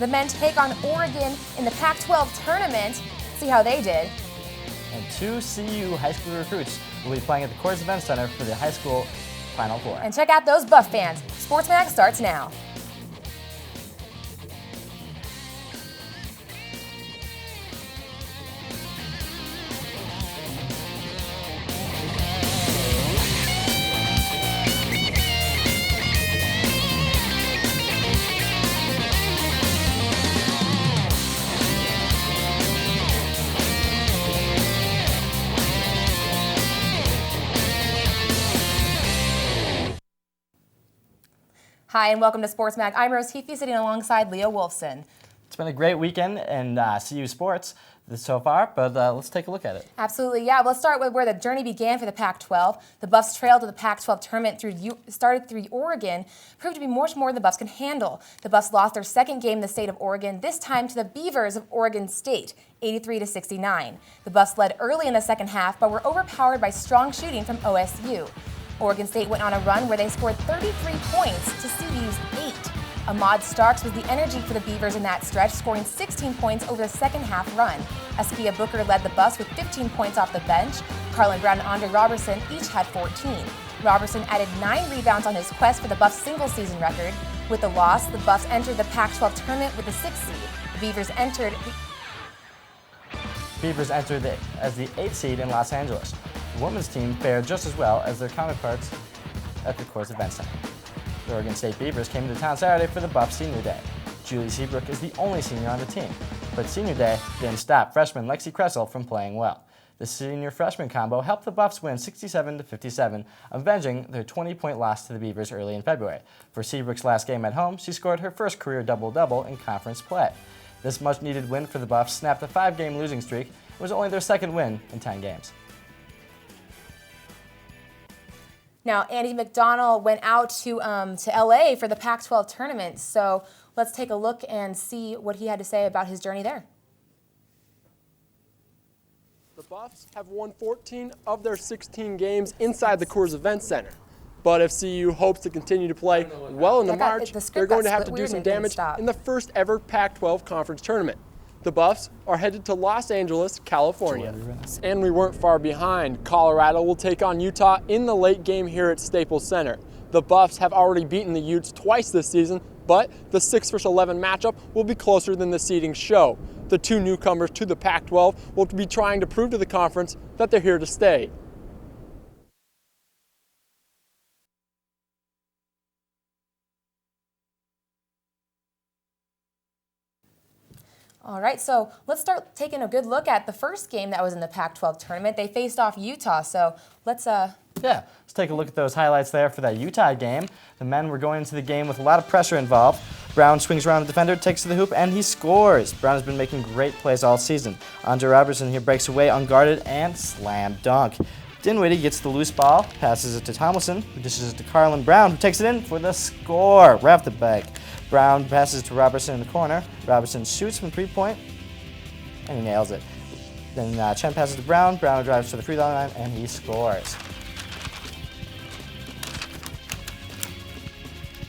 The men take on Oregon in the Pac-12 tournament. See how they did. And 2 CU high school recruits will be playing at the Coors Event Center for the high school Final Four. And check out those Buff fans. Sports Mag starts now. Hi, and welcome to Sports Mag. I'm Rose Heafy, sitting alongside Leo Wolfson. It's been a great weekend in CU sports so far, but let's take a look at it. Absolutely, yeah. Let's start with where the journey began for the Pac-12. The Buffs trailed to the Pac-12 tournament started through Oregon, proved to be much more than the Buffs can handle. The Buffs lost their second game in the state of Oregon, this time to the Beavers of Oregon State, 83-69. The Buffs led early in the second half, but were overpowered by strong shooting from OSU. Oregon State went on a run where they scored 33 points to CU's 8. Ahmad Starks was the energy for the Beavers in that stretch, scoring 16 points over the second half run. Askia Booker led the Buffs with 15 points off the bench. Carlin Brown and Andre Robertson each had 14. Robertson added 9 rebounds on his quest for the Buffs' single-season record. With the loss, the Buffs entered the Pac-12 tournament with the 6th seed. The Beavers entered as the 8th seed in Los Angeles. The women's team fared just as well as their counterparts at the Coors Event Center. The Oregon State Beavers came to town Saturday for the Buffs Senior Day. Julie Seabrook is the only senior on the team, but Senior Day didn't stop freshman Lexi Kressel from playing well. The senior-freshman combo helped the Buffs win 67-57, avenging their 20-point loss to the Beavers early in February. For Seabrook's last game at home, she scored her first career double-double in conference play. This much-needed win for the Buffs snapped a 5-game losing streak. It was only their second win in 10 games. Now, Andy McDonald went out to LA for the Pac-12 tournament, so let's take a look and see what he had to say about his journey there. The Buffs have won 14 of their 16 games inside the Coors Event Center. But if CU hopes to continue to play well into March, they're going to have to do some damage in the first ever Pac-12 conference tournament. The Buffs are headed to Los Angeles, California. And we weren't far behind. Colorado will take on Utah in the late game here at Staples Center. The Buffs have already beaten the Utes twice this season, but the 6 vs. 11 matchup will be closer than the seedings show. The 2 newcomers to the Pac-12 will be trying to prove to the conference that they're here to stay. All right, so let's start taking a good look at the first game that was in the Pac-12 tournament. They faced off Utah, so let's let's take a look at those highlights there for that Utah game. The men were going into the game with a lot of pressure involved. Brown swings around the defender, takes to the hoop, and he scores. Brown has been making great plays all season. Andre Robertson here breaks away unguarded and slam dunk. Dinwiddie gets the loose ball, passes it to Tomlinson, who dishes it to Carlin Brown, who takes it in for the score. Right off the back. Brown passes to Robertson in the corner. Robertson shoots from three-point, and he nails it. Then Chen passes to Brown. Brown drives to the free throw line, and he scores.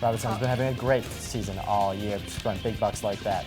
Robertson's been having a great season all year, scoring big bucks like that.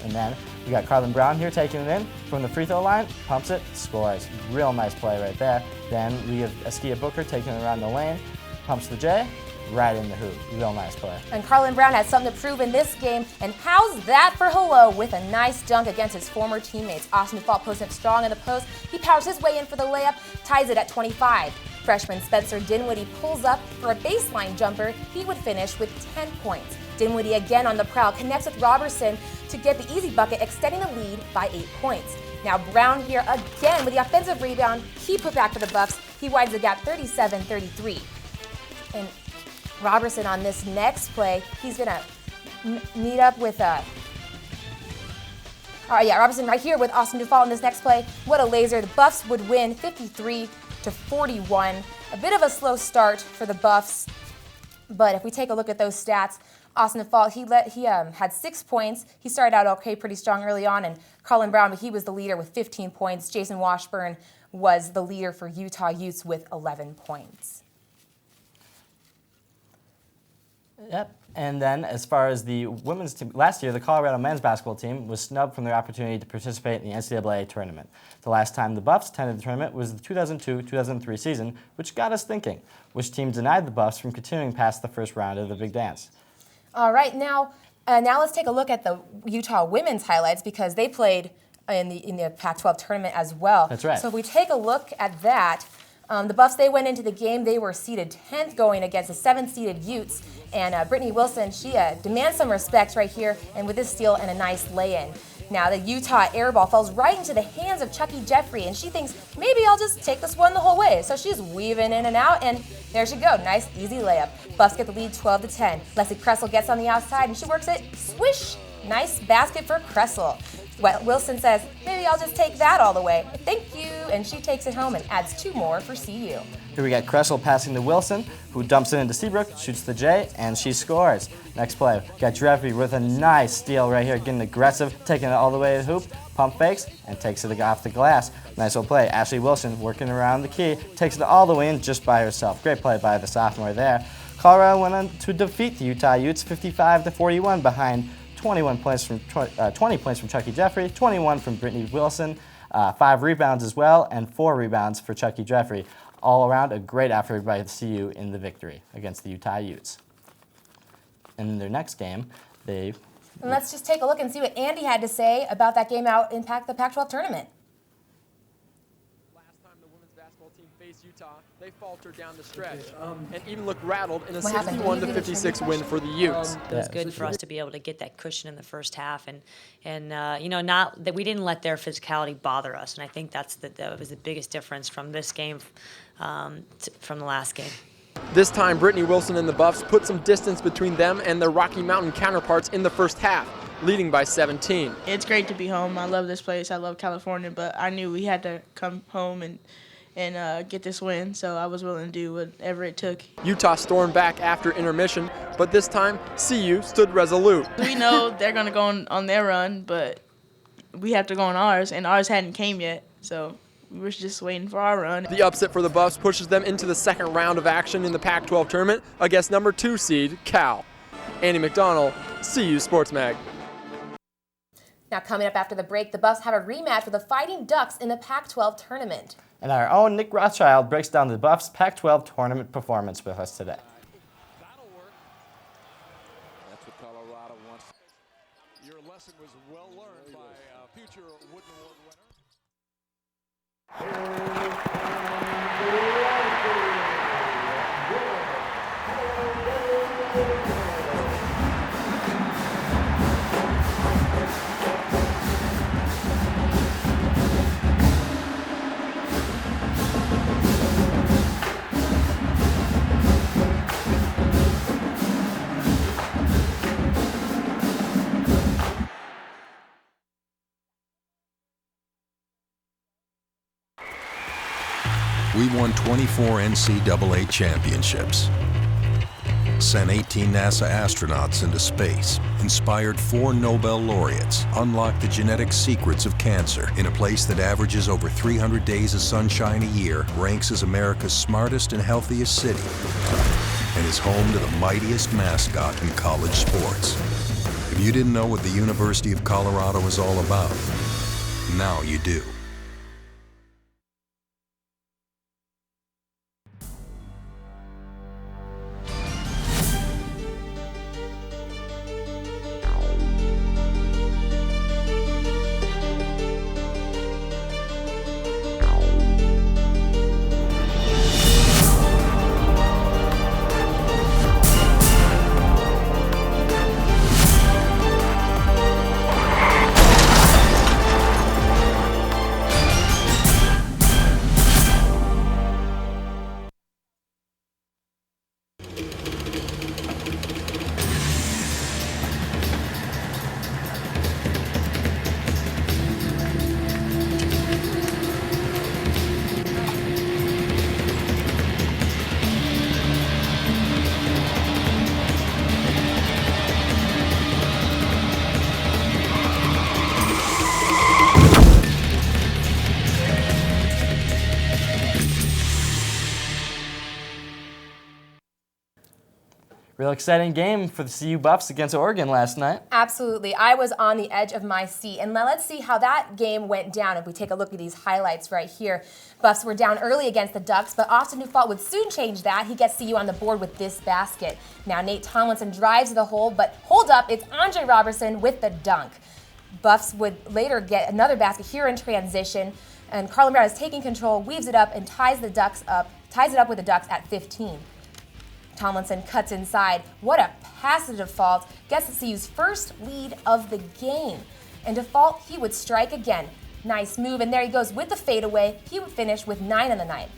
And then we got Carlin Brown here taking it in from the free throw line, pumps it, scores. Real nice play right there. Then we have Askia Booker taking it around the lane, pumps the J, right in the hoop. Real nice play. And Carlin Brown has something to prove in this game. And how's that for hello with a nice dunk against his former teammates. Austin Default posted up strong in the post. He powers his way in for the layup, ties it at 25. Freshman Spencer Dinwiddie pulls up for a baseline jumper. He would finish with 10 points. Dinwiddie again on the prowl, connects with Robertson to get the easy bucket, extending the lead by 8 points. Now Brown here again with the offensive rebound. He put back for the Buffs. He widens the gap 37-33. And Robertson on this next play, he's gonna meet up with Robertson right here with Austin Default in this next play. What a laser. The Buffs would win 53-41. A bit of a slow start for the Buffs, but if we take a look at those stats, Austin Default, he had 6 points. He started out okay, pretty strong early on, and Carlin Brown, but he was the leader with 15 points. Jason Washburn was the leader for Utah Utes with 11 points. Yep. And then, as far as the women's team, last year, the Colorado men's basketball team was snubbed from their opportunity to participate in the NCAA tournament. The last time the Buffs attended the tournament was the 2002-2003 season, which got us thinking, which team denied the Buffs from continuing past the first round of the Big Dance? All right, now let's take a look at the Utah women's highlights, because they played in the Pac-12 tournament as well. That's right. So if we take a look at that, the Buffs, they went into the game, they were seeded 10th going against the 7th-seeded Utes, and Brittany Wilson, she demands some respect right here, and with this steal and a nice lay-in. Now the Utah air ball falls right into the hands of Chucky Jeffrey, and she thinks, maybe I'll just take this one the whole way. So she's weaving in and out, and there she go, nice easy layup. Buffs get the lead 12-10. Leslie Kressel gets on the outside, and she works it, swish, nice basket for Kressel. Wilson says, maybe I'll just take that all the way. Thank you. And she takes it home and adds 2 more for CU. Here we got Kressel passing to Wilson, who dumps it into Seabrook, shoots the J, and she scores. Next play, we got Jeffrey with a nice steal right here, getting aggressive, taking it all the way to the hoop, pump fakes, and takes it off the glass. Nice little play. Ashley Wilson working around the key, takes it all the way in just by herself. Great play by the sophomore there. Colorado went on to defeat the Utah Utes 55-41 behind 20 points from Chucky Jeffrey, 21 from Brittany Wilson, 5 rebounds as well, and 4 rebounds for Chucky Jeffrey. All around, a great effort by the CU in the victory against the Utah Utes. In their next game, And let's just take a look and see what Andy had to say about that game out in the Pac-12 tournament. Last time the women's basketball team faced Utah, they faltered down the stretch and even looked rattled in a 61-56 win for the Utes. It was good for us to be able to get that cushion in the first half, and not that we didn't let their physicality bother us, and I think that was the biggest difference from this game, from the last game. This time, Brittany Wilson and the Buffs put some distance between them and their Rocky Mountain counterparts in the first half, leading by 17. It's great to be home. I love this place. I love California, but I knew we had to come home and get this win, so I was willing to do whatever it took. Utah stormed back after intermission, but this time, CU stood resolute. We know they're going to go on their run, but we have to go on ours, and ours hadn't came yet, so we were just waiting for our run. The upset for the Buffs pushes them into the second round of action in the Pac-12 tournament against number 2 seed Cal. Andy McDonald, CU Sports Mag. Now coming up after the break, the Buffs have a rematch with the Fighting Ducks in the Pac-12 tournament. And our own Nick Rothschild breaks down the Buffs' Pac-12 tournament performance with us today. That'll work. That's what Colorado wants. Your lesson was well learned by future Wooden Award We won 24 NCAA championships, sent 18 NASA astronauts into space, inspired 4 Nobel laureates, unlocked the genetic secrets of cancer in a place that averages over 300 days of sunshine a year, ranks as America's smartest and healthiest city, and is home to the mightiest mascot in college sports. If you didn't know what the University of Colorado is all about, now you do. Real exciting game for the CU Buffs against Oregon last night. Absolutely. I was on the edge of my seat. And now let's see how that game went down if we take a look at these highlights right here. Buffs were down early against the Ducks, but Austin Dufault would soon change that. He gets CU on the board with this basket. Now Nate Tomlinson drives to the hole, but hold up, it's Andre Robertson with the dunk. Buffs would later get another basket here in transition, and Carlin Brown is taking control, weaves it up, and ties it up with the Ducks at 15. Tomlinson cuts inside. What a pass to Dufault. Gets the CU's first lead of the game. And Dufault, he would strike again. Nice move, and there he goes with the fadeaway. He would finish with 9 on the night.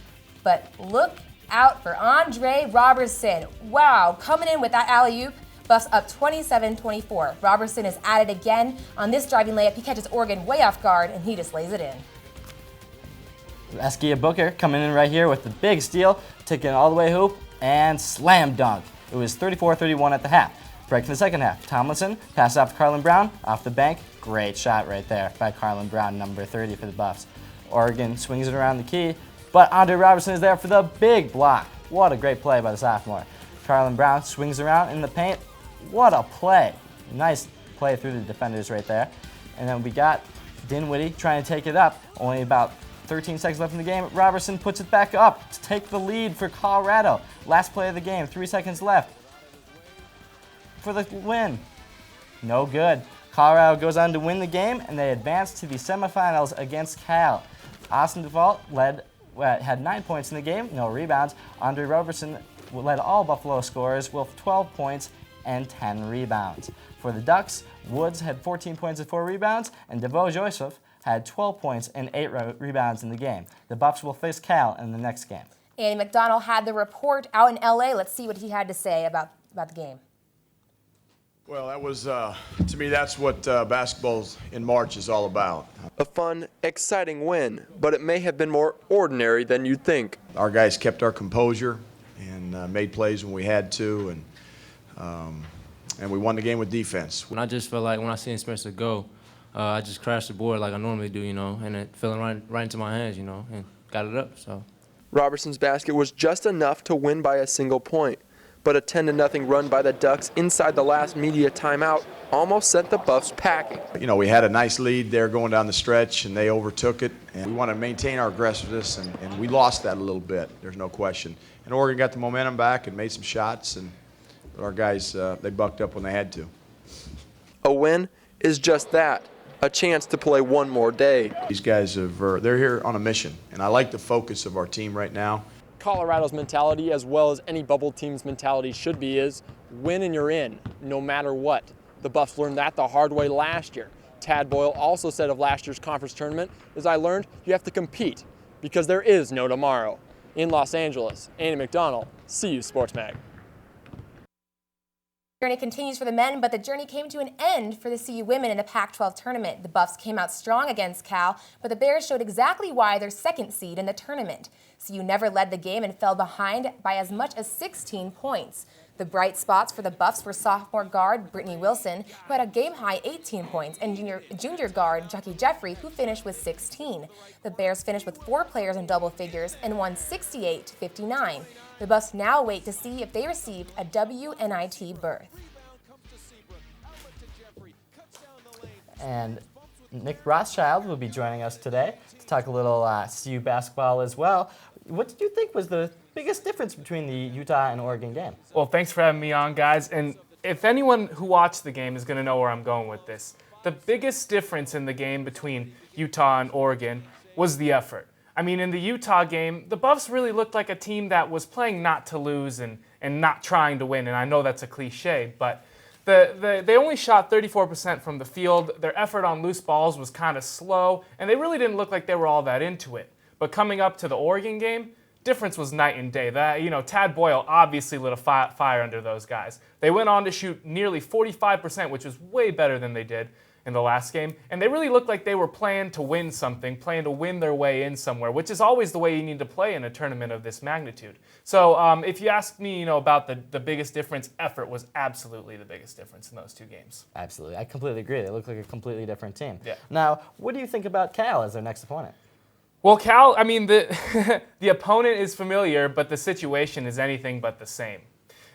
But look out for Andre Robertson. Wow, coming in with that alley-oop. Buffs up 27-24. Robertson is at it again. On this driving layup, he catches Oregon way off guard, and he just lays it in. Askia Booker coming in right here with the big steal, taking it all the way hoop, and slam dunk. It was 34-31 at the half. Break in the second half. Tomlinson passes off to Carlin Brown off the bank. Great shot right there by Carlin Brown, number 30 for the Buffs. Oregon swings it around the key, but Andre Robertson is there for the big block. What a great play by the sophomore. Carlin Brown swings around in the paint. What a play. Nice play through the defenders right there. And then we got Dinwiddie trying to take it up. Only about 13 seconds left in the game. Robertson puts it back up to take the lead for Colorado. Last play of the game, 3 seconds left for the win. No good. Colorado goes on to win the game, and they advance to the semifinals against Cal. Austin Dufault had 9 points in the game, no rebounds. Andre Robertson led all Buffalo scorers with 12 points and 10 rebounds. For the Ducks, Woods had 14 points and 4 rebounds, and DeVoe Joseph had 12 points and 8 rebounds in the game. The Buffs will face Cal in the next game. Andy McDonald had the report out in LA. Let's see what he had to say about the game. Well, that was, to me, that's what basketball in March is all about. A fun, exciting win, but it may have been more ordinary than you'd think. Our guys kept our composure and made plays when we had to, and we won the game with defense. I just felt like when I seen Spencer go, I just crashed the board like I normally do, and it fell right into my hands, and got it up. So Robertson's basket was just enough to win by a single point, but a 10-0 run by the Ducks inside the last media timeout almost sent the Buffs packing. We had a nice lead there going down the stretch, and they overtook it. And we want to maintain our aggressiveness, and we lost that a little bit. There's no question. And Oregon got the momentum back and made some shots, but our guys, they bucked up when they had to. A win is just that. A chance to play one more day. These guys they're here on a mission, and I like the focus of our team right now. Colorado's mentality, as well as any bubble team's mentality should be, is win and you're in, no matter what. The Buffs learned that the hard way last year. Tad Boyle also said of last year's conference tournament, as I learned, you have to compete because there is no tomorrow. In Los Angeles, Andy McDonald, CU Sports Mag. Journey continues for the men, but the journey came to an end for the CU women in the Pac-12 tournament. The Buffs came out strong against Cal, but the Bears showed exactly why they're second seed in the tournament. CU never led the game and fell behind by as much as 16 points. The bright spots for the Buffs were sophomore guard Brittany Wilson, who had a game-high 18 points, and junior guard Jackie Jeffrey, who finished with 16. The Bears finished with 4 players in double figures and won 68-59. The Buffs now wait to see if they received a WNIT berth. And Nick Rothschild will be joining us today to talk a little CU basketball as well. What did you think was the biggest difference between the Utah and Oregon game? Well, thanks for having me on, guys. And if anyone who watched the game is going to know where I'm going with this, the biggest difference in the game between Utah and Oregon was the effort. I mean, in the Utah game, the Buffs really looked like a team that was playing not to lose and not trying to win. And I know that's a cliche, but they only shot 34% from the field. Their effort on loose balls was kind of slow, and they really didn't look like they were all that into it. But coming up to the Oregon game, difference was night and day. Tad Boyle obviously lit a fire under those guys. They went on to shoot nearly 45%, which was way better than they did in the last game. And they really looked like they were playing to win something, playing to win their way in somewhere, which is always the way you need to play in a tournament of this magnitude. So if you ask me, about the biggest difference, effort was absolutely the biggest difference in those two games. Absolutely. I completely agree. They look like a completely different team. Yeah. Now, what do you think about Cal as their next opponent? Well, Cal, the opponent is familiar, but the situation is anything but the same.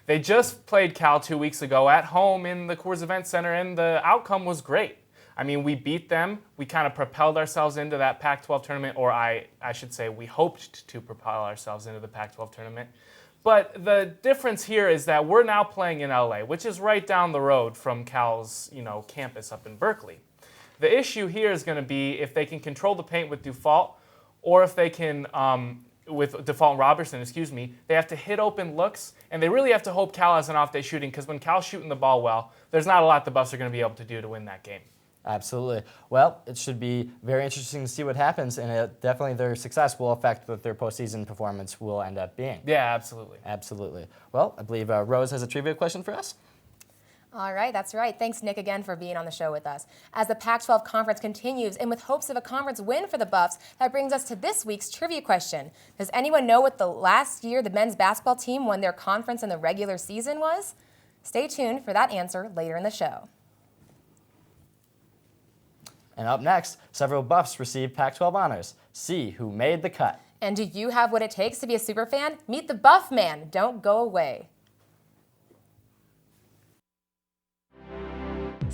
They just played Cal 2 weeks ago at home in the Coors Event Center, and the outcome was great. I mean, we beat them. We kind of propelled ourselves into that Pac-12 tournament, or I should say we hoped to propel ourselves into the Pac-12 tournament. But the difference here is that we're now playing in LA, which is right down the road from Cal's, campus up in Berkeley. The issue here is going to be if they can control the paint with Dufault, or if they can, with Dufault and Robertson, they have to hit open looks, and they really have to hope Cal has an off day shooting, because when Cal's shooting the ball well, there's not a lot the Buffs are going to be able to do to win that game. Absolutely. Well, it should be very interesting to see what happens, and definitely their success will affect what their postseason performance will end up being. Yeah, absolutely. Absolutely. Well, I believe Rose has a trivia question for us. All right, that's right. Thanks, Nick, again for being on the show with us. As the Pac-12 conference continues, and with hopes of a conference win for the Buffs, that brings us to this week's trivia question. Does anyone know what the last year the men's basketball team won their conference in the regular season was? Stay tuned for that answer later in the show. And up next, several Buffs received Pac-12 honors. See who made the cut. And do you have what it takes to be a superfan? Meet the Buff Man. Don't go away.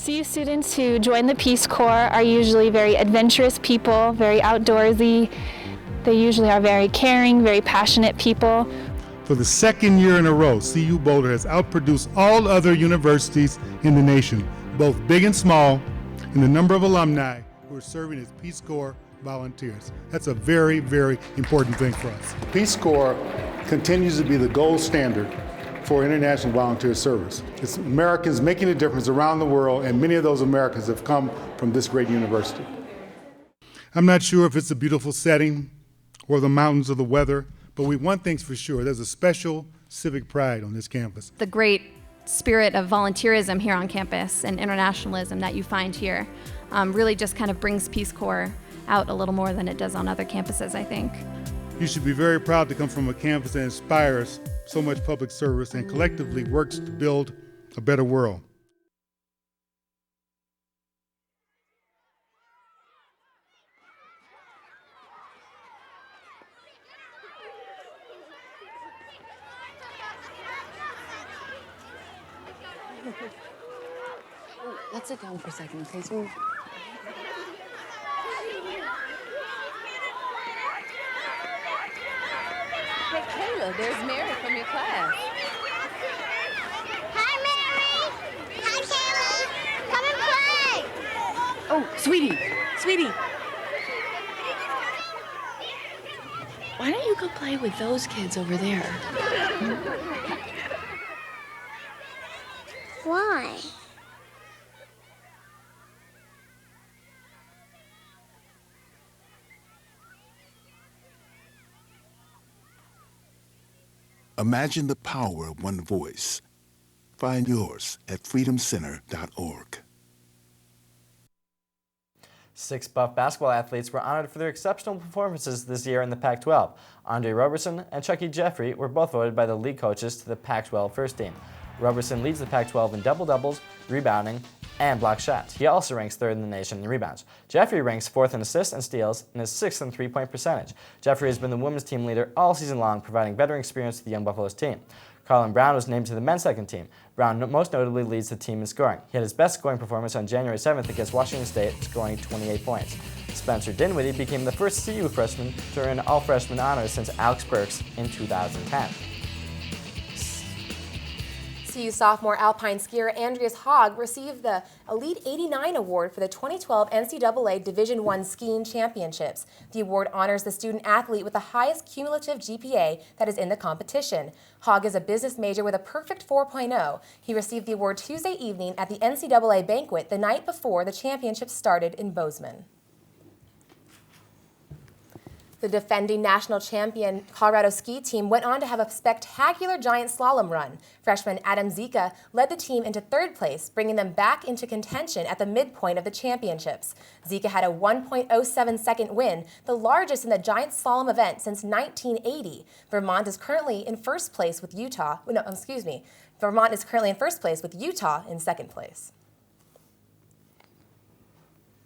CU students who join the Peace Corps are usually very adventurous people, very outdoorsy. They usually are very caring, very passionate people. For the second year in a row, CU Boulder has outproduced all other universities in the nation, both big and small, in the number of alumni who are serving as Peace Corps volunteers. That's a very, very important thing for us. Peace Corps continues to be the gold standard for international volunteer service. It's Americans making a difference around the world, and many of those Americans have come from this great university. I'm not sure if it's the beautiful setting or the mountains or the weather, but one thing's for sure, there's a special civic pride on this campus. The great spirit of volunteerism here on campus and internationalism that you find here really just kind of brings Peace Corps out a little more than it does on other campuses, I think. You should be very proud to come from a campus that inspires so much public service and collectively works to build a better world. Let's sit down for a second, okay? So hey, Kayla, there's Mary from your class. Hi, Mary. Hi, Kayla. Come and play. Oh, sweetie. Why don't you go play with those kids over there? Why? Imagine the power of one voice. Find yours at freedomcenter.org. 6 Buff basketball athletes were honored for their exceptional performances this year in the Pac-12. Andre Roberson and Chucky Jeffrey were both voted by the league coaches to the Pac-12 first team. Roberson leads the Pac-12 in double-doubles, rebounding, and block shots. He also ranks 3rd in the nation in rebounds. Jeffrey ranks 4th in assists and steals and is 6th in three-point percentage. Jeffrey has been the women's team leader all season long, providing veteran experience to the Young Buffaloes team. Carlin Brown was named to the men's second team. Brown most notably leads the team in scoring. He had his best scoring performance on January 7th against Washington State, scoring 28 points. Spencer Dinwiddie became the first CU freshman to earn all-freshman honors since Alex Burks in 2010. CU sophomore alpine skier Andreas Hogg received the Elite 89 Award for the 2012 NCAA Division I Skiing Championships. The award honors the student athlete with the highest cumulative GPA that is in the competition. Hogg is a business major with a perfect 4.0. He received the award Tuesday evening at the NCAA banquet the night before the championships started in Bozeman. The defending national champion Colorado ski team went on to have a spectacular giant slalom run. Freshman Adam Zika led the team into 3rd place, bringing them back into contention at the midpoint of the championships. Zika had a 1.07 second win, the largest in the giant slalom event since 1980. Vermont is currently in first place with Utah. Vermont is currently in first place with Utah in 2nd place.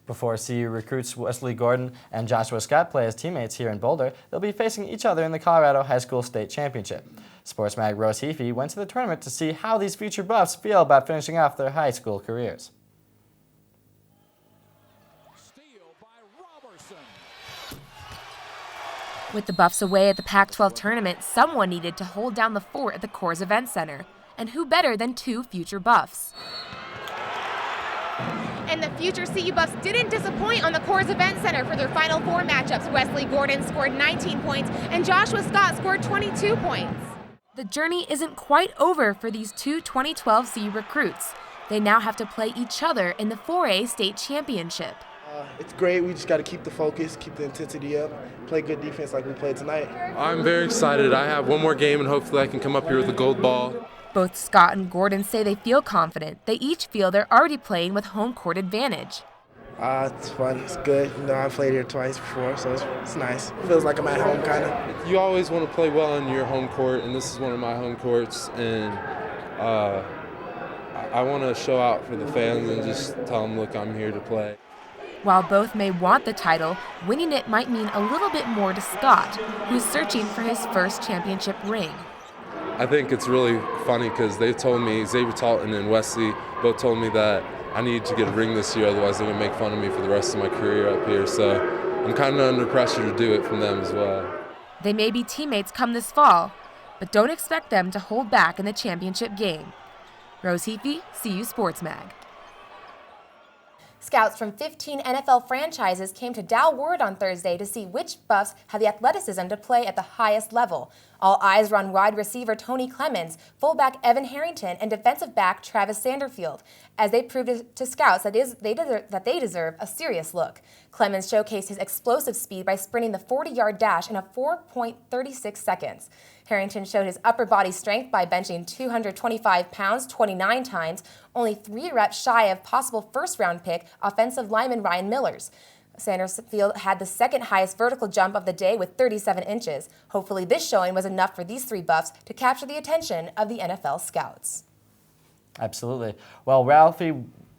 Before CU recruits Wesley Gordon and Joshua Scott play as teammates here in Boulder, they'll be facing each other in the Colorado High School State Championship. Sports Mag Rose Heafy went to the tournament to see how these future Buffs feel about finishing off their high school careers. With the Buffs away at the Pac-12 tournament, someone needed to hold down the fort at the Coors Event Center. And who better than two future Buffs? And the future CU Buffs didn't disappoint on the Coors Event Center for their Final Four matchups. Wesley Gordon scored 19 points and Joshua Scott scored 22 points. The journey isn't quite over for these two 2012 CU recruits. They now have to play each other in the 4A state championship. It's great. We just got to keep the focus, keep the intensity up, play good defense like we played tonight. I'm very excited. I have one more game and hopefully I can come up here with a gold ball. Both Scott and Gordon say they feel confident. They each feel they're already playing with home court advantage. It's fun. It's good. You know, I've played here twice before, so it's nice. It feels like I'm at home, kind of. You always want to play well on your home court, and this is one of my home courts. And I want to show out for the fans and just tell them, look, I'm here to play. While both may want the title, winning it might mean a little bit more to Scott, who's searching for his first championship ring. I think it's really funny because they told me, Xavier Talton and Wesley both told me that I need to get a ring this year, otherwise they're going to make fun of me for the rest of my career up here. So I'm kind of under pressure to do it from them as well. They may be teammates come this fall, but don't expect them to hold back in the championship game. Rose Heafy, CU Sports Mag. Scouts from 15 NFL franchises came to Dow Ward on Thursday to see which Buffs have the athleticism to play at the highest level. All eyes were on wide receiver Tony Clemens, fullback Evan Harrington, and defensive back Travis Sanderfield, as they proved to scouts that they deserve a serious look. Clemens showcased his explosive speed by sprinting the 40-yard dash in a 4.36 seconds. Harrington showed his upper body strength by benching 225 pounds 29 times, only 3 reps shy of possible first-round pick offensive lineman Ryan Millers. Sanderfield had the second highest vertical jump of the day with 37 inches. Hopefully this showing was enough for these 3 Buffs to capture the attention of the NFL scouts. Absolutely. While Ralphie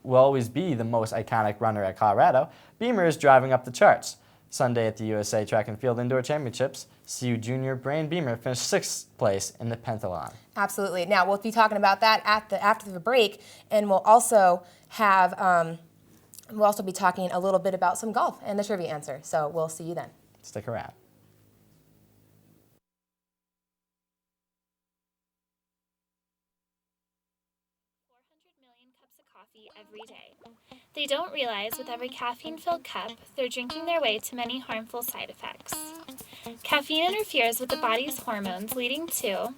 will always be the most iconic runner at Colorado, Beamer is driving up the charts. Sunday at the USA Track and Field Indoor Championships, CU junior Brain Beamer finished 6th place in the pentathlon. Absolutely. Now, we'll be talking about that after the break, and we'll also have be talking a little bit about some golf and the trivia answer. So we'll see you then. Stick around. Every day. They don't realize with every caffeine-filled cup, they're drinking their way to many harmful side effects. Caffeine interferes with the body's hormones, leading to...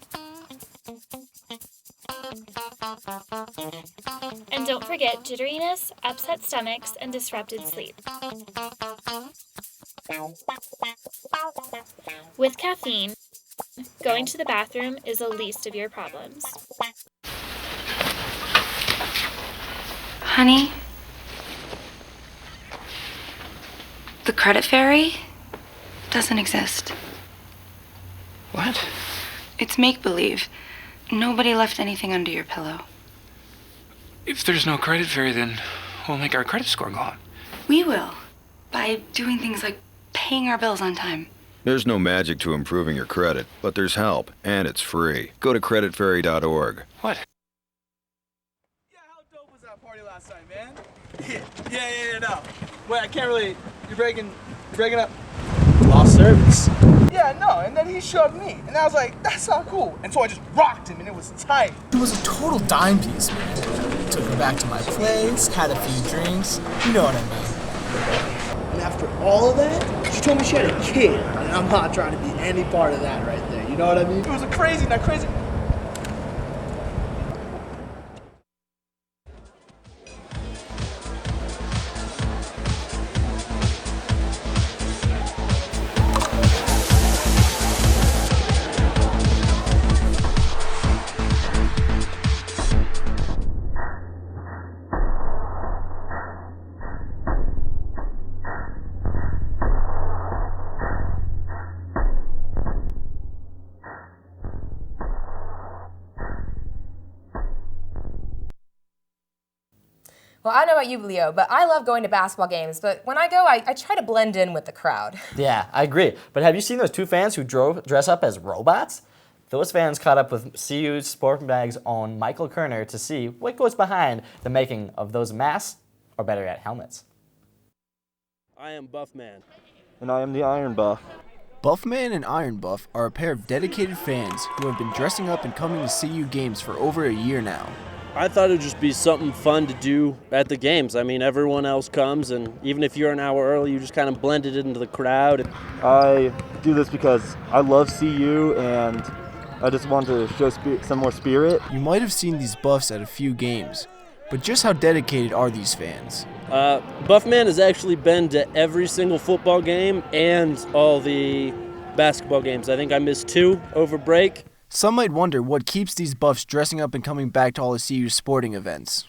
And don't forget jitteriness, upset stomachs, and disrupted sleep. With caffeine, going to the bathroom is the least of your problems. Honey, the credit fairy doesn't exist. What? It's make-believe. Nobody left anything under your pillow. If there's no credit fairy, then we'll make our credit score go up. We will, by doing things like paying our bills on time. There's no magic to improving your credit, but there's help, and it's free. Go to creditfairy.org. What? Last night, man. Yeah, no. Wait, I can't really. You're breaking up. Lost service. Yeah, no. And then he shoved me, and I was like, that's not cool. And so I just rocked him, and it was tight. It was a total dime piece, man. Took him back to my place, had a few drinks. You know what I mean. And after all of that, she told me she had a kid, and I'm not trying to be any part of that right there. You know what I mean? It was crazy. Well, I don't know about you, Leo, but I love going to basketball games. But when I go, I try to blend in with the crowd. Yeah, I agree. But have you seen those 2 fans who dress up as robots? Those fans caught up with CU Sport Mag's own Michael Kerner to see what goes behind the making of those masks, or better yet, helmets. I am Buffman. And I am the Iron Buff. Buffman and Iron Buff are a pair of dedicated fans who have been dressing up and coming to CU games for over a year now. I thought it would just be something fun to do at the games. I mean, everyone else comes, and even if you're an hour early, you just kind of blended into the crowd. I do this because I love CU, and I just want to show some more spirit. You might have seen these Buffs at a few games, but just how dedicated are these fans? Buffman has actually been to every single football game and all the basketball games. I think I missed 2 over break. Some might wonder what keeps these Buffs dressing up and coming back to all the CU sporting events.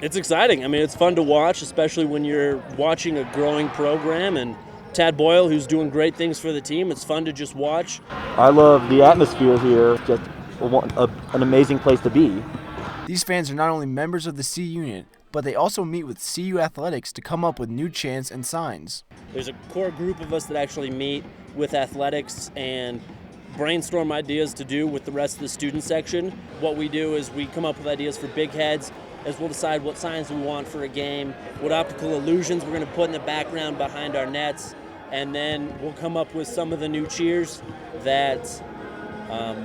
It's exciting. I mean, it's fun to watch, especially when you're watching a growing program. And Tad Boyle, who's doing great things for the team, it's fun to just watch. I love the atmosphere here. It's just an amazing place to be. These fans are not only members of the CU unit, but they also meet with CU Athletics to come up with new chants and signs. There's a core group of us that actually meet with athletics and brainstorm ideas to do with the rest of the student section. What we do is we come up with ideas for big heads, as we'll decide what signs we want for a game, what optical illusions we're going to put in the background behind our nets, and then we'll come up with some of the new cheers that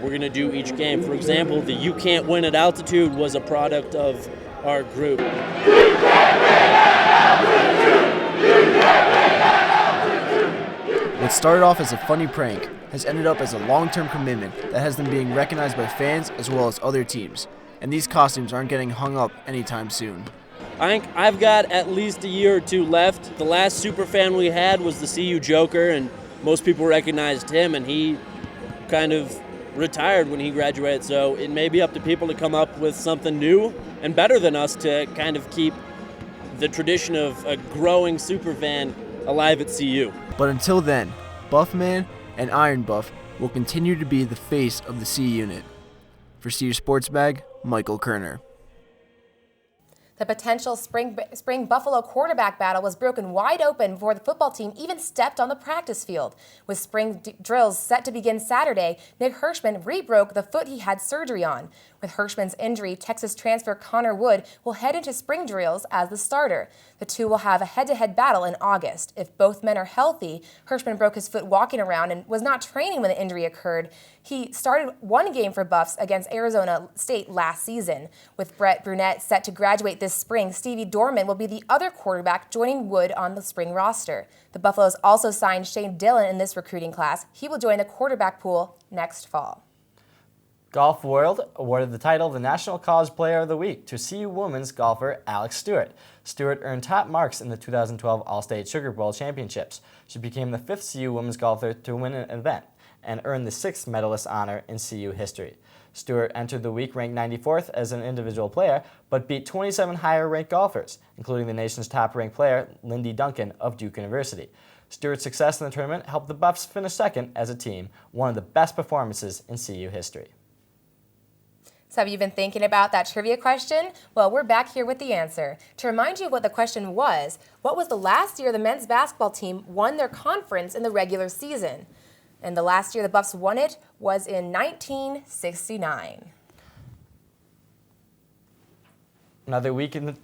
we're going to do each game. For example, the "You Can't Win at Altitude" was a product of our group. What started off as a funny prank has ended up as a long-term commitment that has them being recognized by fans as well as other teams. And these costumes aren't getting hung up anytime soon. I think I've got at least a year or 2 left. The last super fan we had was the CU Joker, and most people recognized him, and he kind of retired when he graduated. So it may be up to people to come up with something new and better than us to kind of keep the tradition of a growing super fan alive at CU. But until then, Buffman and Iron Buff will continue to be the face of the CU unit. For CU Sports Mag, Michael Kerner. The potential spring Buffalo quarterback battle was broken wide open before the football team even stepped on the practice field. With spring drills set to begin Saturday, Nick Hirschman re-broke the foot he had surgery on. With Hirschman's injury, Texas transfer Connor Wood will head into spring drills as the starter. The two will have a head-to-head battle in August. If both men are healthy, Hirschman broke his foot walking around and was not training when the injury occurred. He started 1 game for Buffs against Arizona State last season. With Brett Brunette set to graduate this spring, Stevie Dorman will be the other quarterback joining Wood on the spring roster. The Buffaloes also signed Shane Dillon in this recruiting class. He will join the quarterback pool next fall. Golf World awarded the title of the National College Player of the Week to CU women's golfer Alex Stewart. Stewart earned top marks in the 2012 All-State Sugar Bowl Championships. She became the 5th CU women's golfer to win an event and earned the 6th medalist honor in CU history. Stewart entered the week ranked 94th as an individual player, but beat 27 higher-ranked golfers, including the nation's top-ranked player, Lindy Duncan of Duke University. Stewart's success in the tournament helped the Buffs finish second as a team, one of the best performances in CU history. So have you been thinking about that trivia question? Well, we're back here with the answer. To remind you of what the question was, what was the last year the men's basketball team won their conference in the regular season? And the last year the Buffs won it was in 1969. Another week in the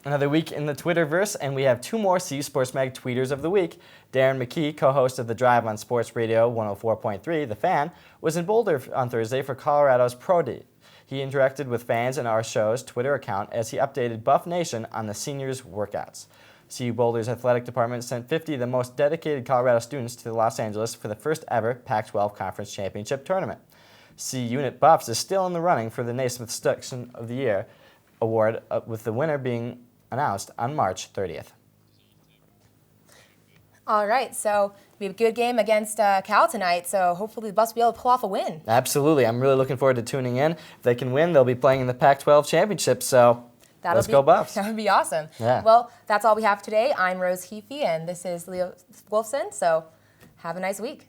Twitterverse, and we have 2 more CU Sports Mag tweeters of the week. Darren McKee, co-host of The Drive on Sports Radio 104.3, The Fan, was in Boulder on Thursday for Colorado's Pro Day. He interacted with fans in our show's Twitter account as he updated Buff Nation on the seniors' workouts. CU Boulder's athletic department sent 50 of the most dedicated Colorado students to Los Angeles for the first ever Pac-12 Conference Championship Tournament. CU Unit Buffs is still in the running for the Naismith Student of the Year award, with the winner being announced on March 30th. All right, so we have a good game against Cal tonight, so hopefully the Buffs will be able to pull off a win. Absolutely. I'm really looking forward to tuning in. If they can win, they'll be playing in the Pac-12 Championship, so let's go Buffs. That would be awesome. Yeah. Well, that's all we have today. I'm Rose Heafy, and this is Leo Wolfson, so have a nice week.